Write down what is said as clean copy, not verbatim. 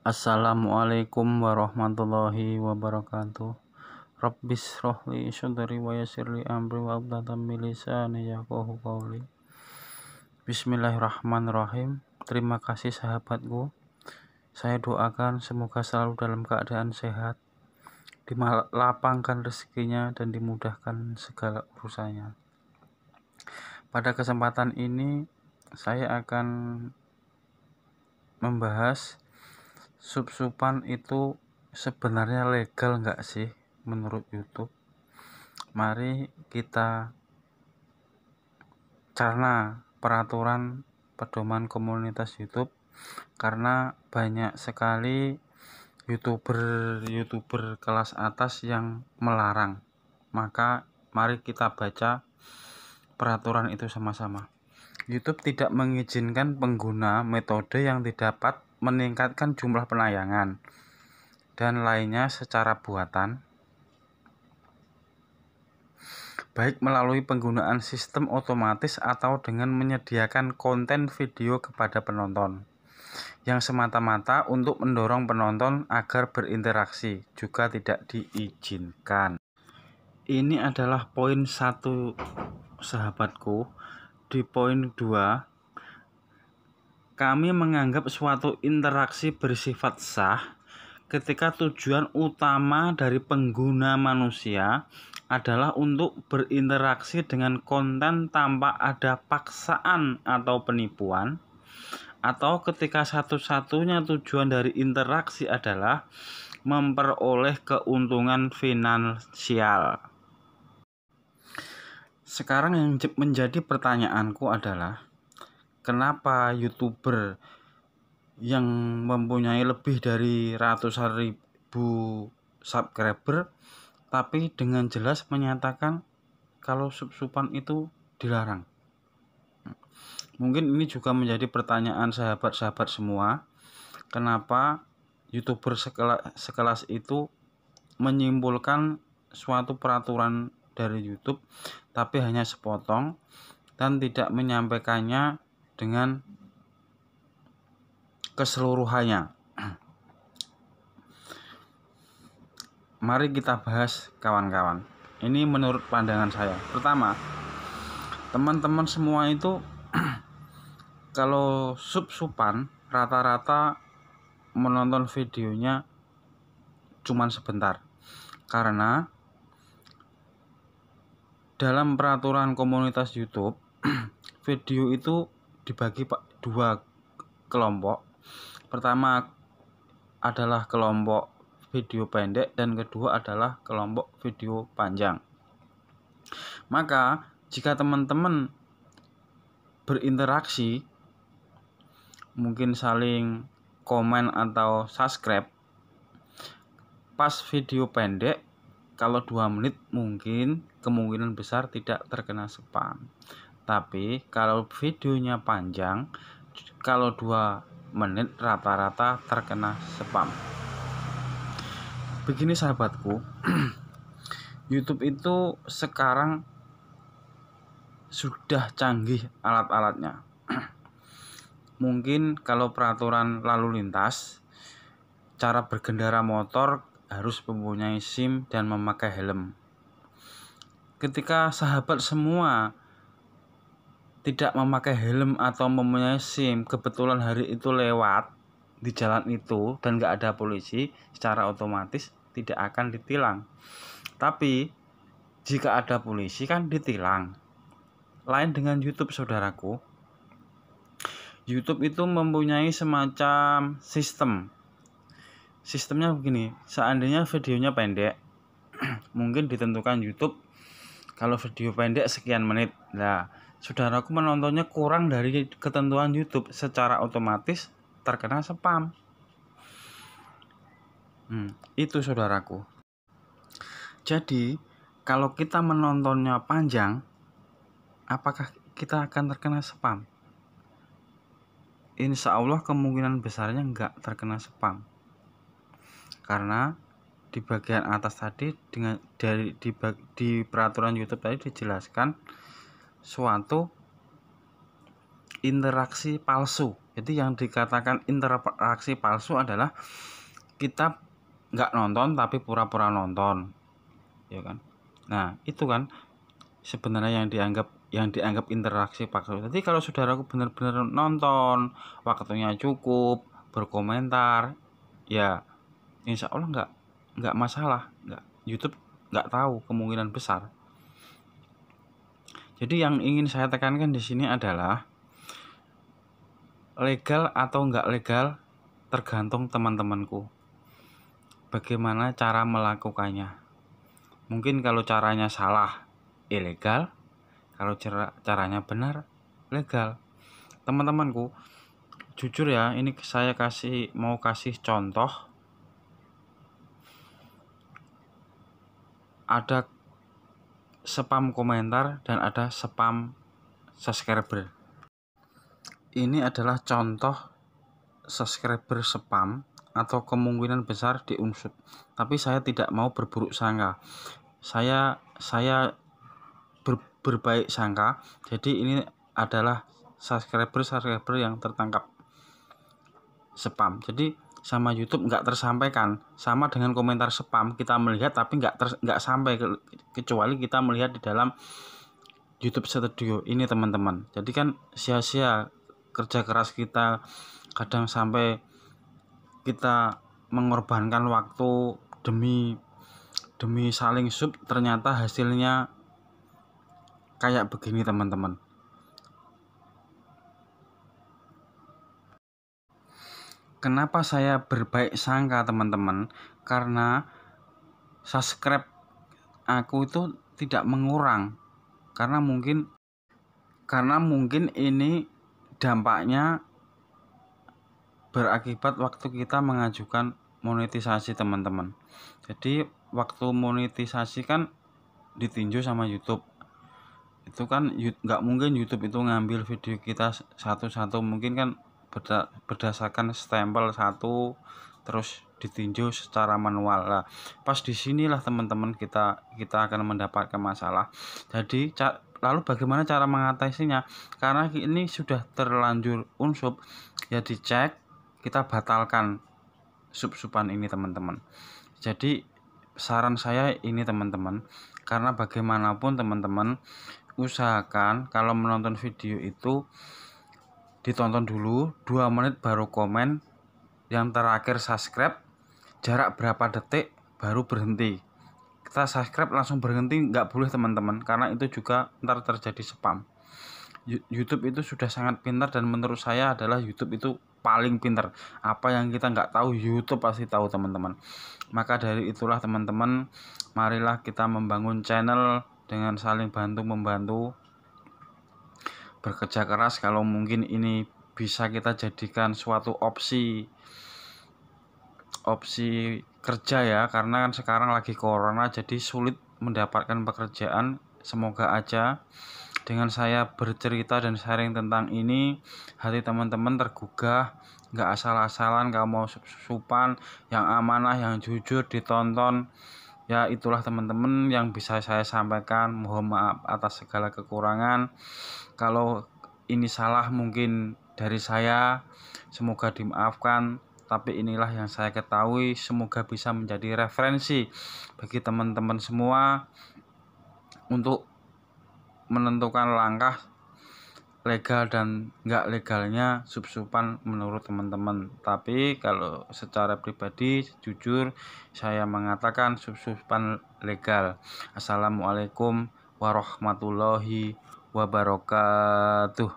Assalamualaikum warahmatullahi wabarakatuh. Rabbis rohli syudri wa yassirli amri wa abdatan min lisani yafqahu qawli. Bismillahirrahmanirrahim. Terima kasih sahabatku. Saya doakan semoga selalu dalam keadaan sehat, dilapangkan rezekinya dan dimudahkan segala urusannya. Pada kesempatan ini saya akan membahas sub-supan itu sebenarnya legal nggak sih menurut YouTube? Mari kita cerna peraturan pedoman komunitas YouTube, karena banyak sekali YouTuber kelas atas yang melarang. Maka mari kita baca peraturan itu sama-sama. YouTube tidak mengizinkan pengguna metode yang didapat meningkatkan jumlah penayangan dan lainnya secara buatan, baik melalui penggunaan sistem otomatis atau dengan menyediakan konten video kepada penonton yang semata-mata untuk mendorong penonton agar berinteraksi, juga tidak diizinkan. Ini adalah poin 1 sahabatku. Di poin 2, kami menganggap suatu interaksi bersifat sah ketika tujuan utama dari pengguna manusia adalah untuk berinteraksi dengan konten tanpa ada paksaan atau penipuan, atau ketika satu-satunya tujuan dari interaksi adalah memperoleh keuntungan finansial. Sekarang yang menjadi pertanyaanku adalah, kenapa YouTuber yang mempunyai lebih dari ratusan ribu subscriber tapi dengan jelas menyatakan kalau sub-supan itu dilarang? Mungkin ini juga menjadi pertanyaan sahabat-sahabat semua. Kenapa YouTuber sekelas itu menyimpulkan suatu peraturan dari YouTube tapi hanya sepotong dan tidak menyampaikannya dengan keseluruhannya? Mari kita bahas kawan-kawan. Ini menurut pandangan saya. Pertama, teman-teman semua itu kalau sub-supan rata-rata menonton videonya cuman sebentar, karena dalam peraturan komunitas YouTube video itu dibagi 2 kelompok. Pertama adalah kelompok video pendek dan kedua adalah kelompok video panjang. Maka jika teman-teman berinteraksi, mungkin saling komen atau subscribe pas video pendek, kalau 2 menit mungkin kemungkinan besar tidak terkena spam. Tapi kalau videonya panjang, kalau 2 menit rata-rata terkena spam. Begini sahabatku, YouTube itu sekarang sudah canggih alat-alatnya. Mungkin kalau peraturan lalu lintas, cara berkendara motor harus mempunyai SIM dan memakai helm. Ketika sahabat semua tidak memakai helm atau mempunyai SIM, kebetulan hari itu lewat di jalan itu dan gak ada polisi, secara otomatis tidak akan ditilang. Tapi jika ada polisi kan ditilang. Lain dengan YouTube saudaraku. YouTube itu mempunyai semacam Sistemnya begini, seandainya videonya pendek, mungkin ditentukan YouTube kalau video pendek sekian menit. Nah, saudaraku menontonnya kurang dari ketentuan YouTube, secara otomatis terkena spam. Itu saudaraku. Jadi, kalau kita menontonnya panjang, apakah kita akan terkena spam? Insya Allah kemungkinan besarnya enggak terkena spam. Karena di bagian atas tadi di peraturan YouTube tadi dijelaskan suatu interaksi palsu. Jadi yang dikatakan interaksi palsu adalah kita nggak nonton tapi pura-pura nonton, ya kan. Nah itu kan sebenarnya yang dianggap interaksi palsu. Jadi kalau saudaraku benar-benar nonton, waktunya cukup, berkomentar, ya insya Allah nggak masalah, YouTube nggak tahu, kemungkinan besar. Jadi yang ingin saya tekankan di sini adalah legal atau nggak legal tergantung teman-temanku. Bagaimana cara melakukannya? Mungkin kalau caranya salah, ilegal. Kalau caranya benar, legal. Teman-temanku, jujur ya, ini saya mau kasih contoh. Ada spam komentar dan ada spam subscriber. Ini adalah contoh subscriber spam atau kemungkinan besar diunsub. Tapi saya tidak mau berburuk sangka. Saya berbaik sangka. Jadi ini adalah subscriber yang tertangkap spam. Jadi sama YouTube nggak tersampaikan, sama dengan komentar spam kita melihat tapi nggak sampai kecuali kita melihat di dalam YouTube Studio ini teman-teman. Jadi kan sia-sia kerja keras kita, kadang sampai kita mengorbankan waktu demi saling sub, ternyata hasilnya kayak begini teman-teman. Kenapa saya berbaik sangka teman-teman? Karena subscribe aku itu tidak mengurang. Karena mungkin ini dampaknya berakibat waktu kita mengajukan monetisasi teman-teman. Jadi waktu monetisasi kan ditinjau sama YouTube. Itu kan nggak mungkin YouTube itu ngambil video kita satu-satu, mungkin kan berdasarkan stempel satu terus ditinjau secara manual. Lah pas disinilah teman-teman kita akan mendapatkan masalah. Jadi lalu bagaimana cara mengatasinya? Karena ini sudah terlanjur unsub, ya dicek, kita batalkan sub-suban ini teman-teman. Jadi saran saya ini teman-teman, karena bagaimanapun teman-teman usahakan kalau menonton video itu ditonton dulu 2 menit baru komen, yang terakhir subscribe, jarak berapa detik baru berhenti. Kita subscribe langsung berhenti nggak boleh teman-teman, karena itu juga ntar terjadi spam. YouTube itu sudah sangat pintar, dan menurut saya adalah YouTube itu paling pintar. Apa yang kita nggak tahu YouTube pasti tahu teman-teman. Maka dari itulah teman-teman, marilah kita membangun channel dengan saling bantu-membantu, bekerja keras. Kalau mungkin ini bisa kita jadikan suatu opsi kerja ya, karena kan sekarang lagi corona jadi sulit mendapatkan pekerjaan. Semoga aja dengan saya bercerita dan sharing tentang ini, hati teman-teman tergugah, nggak asal-asalan kamu mau supan, yang amanah, yang jujur ditonton. Ya itulah teman-teman yang bisa saya sampaikan. Mohon maaf atas segala kekurangan. Kalau ini salah mungkin dari saya, semoga dimaafkan. Tapi inilah yang saya ketahui, semoga bisa menjadi referensi bagi teman-teman semua untuk menentukan langkah legal dan nggak legalnya sub-suban menurut teman-teman. Tapi kalau secara pribadi jujur saya mengatakan sub-suban legal. Assalamualaikum warahmatullahi wabarakatuh.